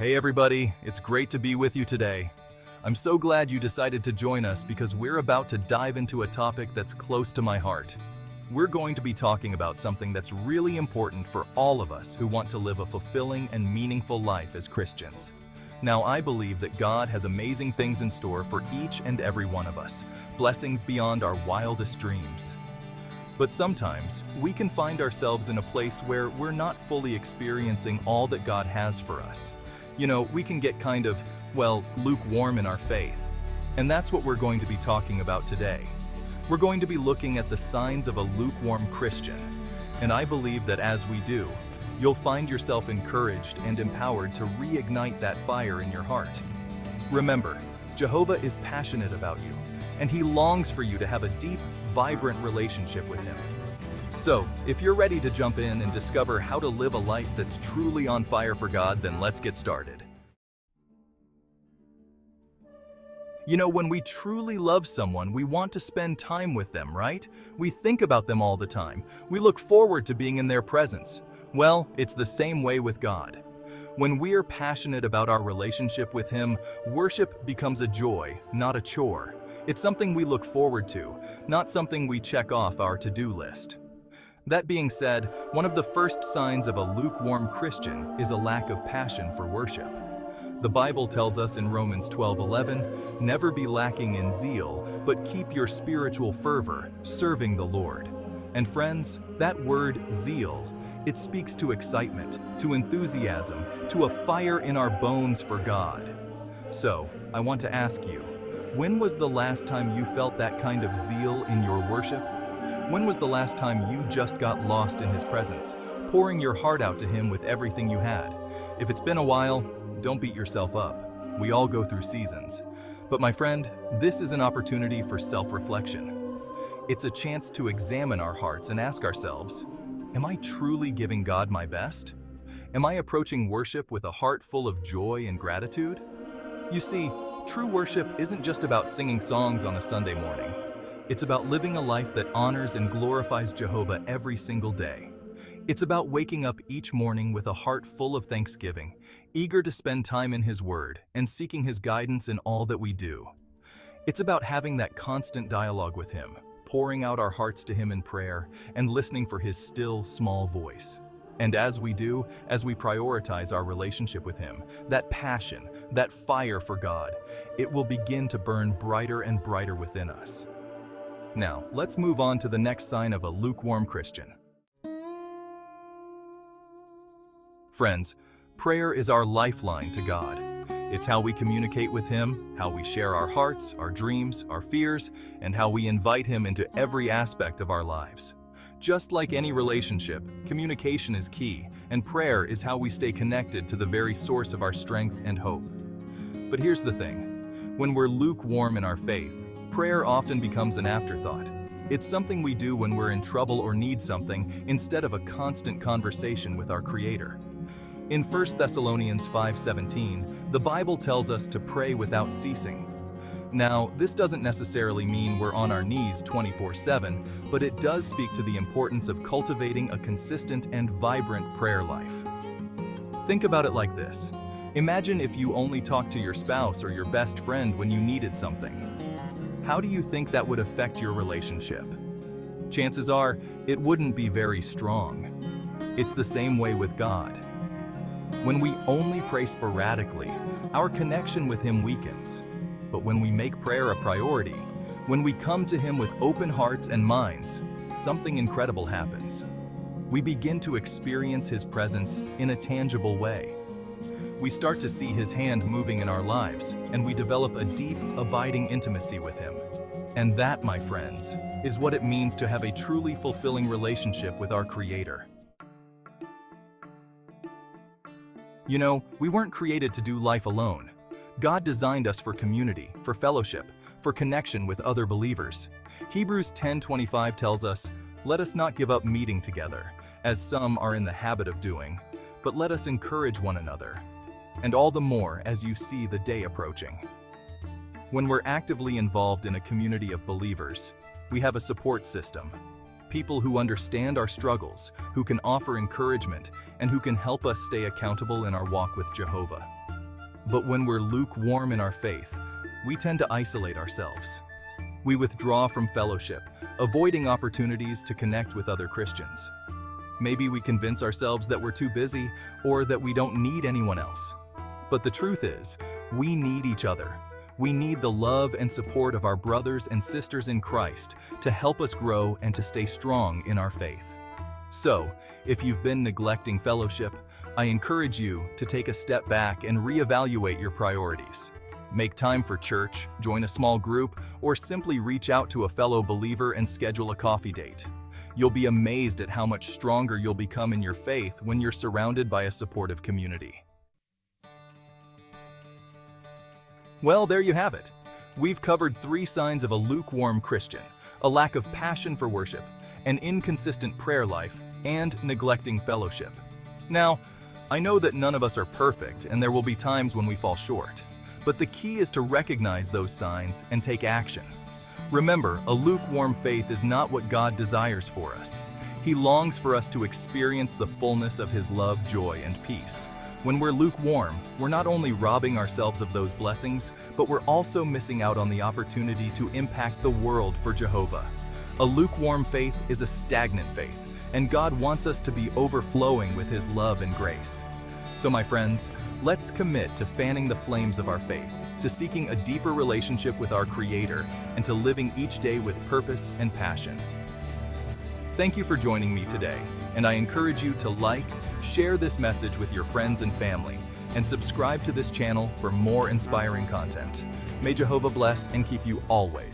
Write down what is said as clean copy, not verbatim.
Hey everybody, it's great to be with you today. I'm so glad you decided to join us because we're about to dive into a topic that's close to my heart. We're going to be talking about something that's really important for all of us who want to live a fulfilling and meaningful life as Christians. Now, I believe that God has amazing things in store for each and every one of us, blessings beyond our wildest dreams. But sometimes, we can find ourselves in a place where we're not fully experiencing all that God has for us. We can get kind of, lukewarm in our faith. And that's what we're going to be talking about today. We're going to be looking at the signs of a lukewarm Christian. And I believe that as we do, you'll find yourself encouraged and empowered to reignite that fire in your heart. Remember, Jehovah is passionate about you, and He longs for you to have a deep, vibrant relationship with Him. So, if you're ready to jump in and discover how to live a life that's truly on fire for God, then let's get started. When we truly love someone, we want to spend time with them, right? We think about them all the time. We look forward to being in their presence. Well, it's the same way with God. When we are passionate about our relationship with Him, worship becomes a joy, not a chore. It's something we look forward to, not something we check off our to-do list. That being said, one of the first signs of a lukewarm Christian is a lack of passion for worship. The Bible tells us in Romans 12:11, "Never be lacking in zeal, but keep your spiritual fervor, serving the Lord." And friends, that word zeal, it speaks to excitement, to enthusiasm, to a fire in our bones for God. So, I want to ask you, when was the last time you felt that kind of zeal in your worship? When was the last time you just got lost in His presence, pouring your heart out to Him with everything you had? If it's been a while, don't beat yourself up. We all go through seasons. But my friend, this is an opportunity for self-reflection. It's a chance to examine our hearts and ask ourselves, am I truly giving God my best? Am I approaching worship with a heart full of joy and gratitude? You see, true worship isn't just about singing songs on a Sunday morning. It's about living a life that honors and glorifies Jehovah every single day. It's about waking up each morning with a heart full of thanksgiving, eager to spend time in His Word and seeking His guidance in all that we do. It's about having that constant dialogue with Him, pouring out our hearts to Him in prayer, and listening for His still, small voice. And as we prioritize our relationship with Him, that passion, that fire for God, it will begin to burn brighter and brighter within us. Now, let's move on to the next sign of a lukewarm Christian. Friends, prayer is our lifeline to God. It's how we communicate with Him, how we share our hearts, our dreams, our fears, and how we invite Him into every aspect of our lives. Just like any relationship, communication is key, and prayer is how we stay connected to the very source of our strength and hope. But here's the thing, when we're lukewarm in our faith, prayer often becomes an afterthought. It's something we do when we're in trouble or need something instead of a constant conversation with our Creator. In 1 Thessalonians 5:17, the Bible tells us to pray without ceasing. Now, this doesn't necessarily mean we're on our knees 24/7, but it does speak to the importance of cultivating a consistent and vibrant prayer life. Think about it like this. Imagine if you only talked to your spouse or your best friend when you needed something. How do you think that would affect your relationship? Chances are, it wouldn't be very strong. It's the same way with God. When we only pray sporadically, our connection with Him weakens. But when we make prayer a priority, when we come to Him with open hearts and minds, something incredible happens. We begin to experience His presence in a tangible way. We start to see His hand moving in our lives, and we develop a deep, abiding intimacy with Him. And that, my friends, is what it means to have a truly fulfilling relationship with our Creator. We weren't created to do life alone. God designed us for community, for fellowship, for connection with other believers. Hebrews 10:25 tells us, "Let us not give up meeting together, as some are in the habit of doing, but let us encourage one another, and all the more as you see the day approaching." When we're actively involved in a community of believers, we have a support system. people who understand our struggles, who can offer encouragement, and who can help us stay accountable in our walk with Jehovah. But when we're lukewarm in our faith, we tend to isolate ourselves. We withdraw from fellowship, avoiding opportunities to connect with other Christians. Maybe we convince ourselves that we're too busy or that we don't need anyone else. But the truth is, we need each other. We need the love and support of our brothers and sisters in Christ to help us grow and to stay strong in our faith. So, if you've been neglecting fellowship, I encourage you to take a step back and reevaluate your priorities. Make time for church, join a small group, or simply reach out to a fellow believer and schedule a coffee date. You'll be amazed at how much stronger you'll become in your faith when you're surrounded by a supportive community. Well, there you have it. We've covered 3 signs of a lukewarm Christian: a lack of passion for worship, an inconsistent prayer life, and neglecting fellowship. Now, I know that none of us are perfect and there will be times when we fall short, but the key is to recognize those signs and take action. Remember, a lukewarm faith is not what God desires for us. He longs for us to experience the fullness of His love, joy, and peace. When we're lukewarm, we're not only robbing ourselves of those blessings, but we're also missing out on the opportunity to impact the world for Jehovah. A lukewarm faith is a stagnant faith, and God wants us to be overflowing with His love and grace. So my friends, let's commit to fanning the flames of our faith, to seeking a deeper relationship with our Creator, and to living each day with purpose and passion. Thank you for joining me today, and I encourage you to like, share this message with your friends and family, and subscribe to this channel for more inspiring content. May Jehovah bless and keep you always.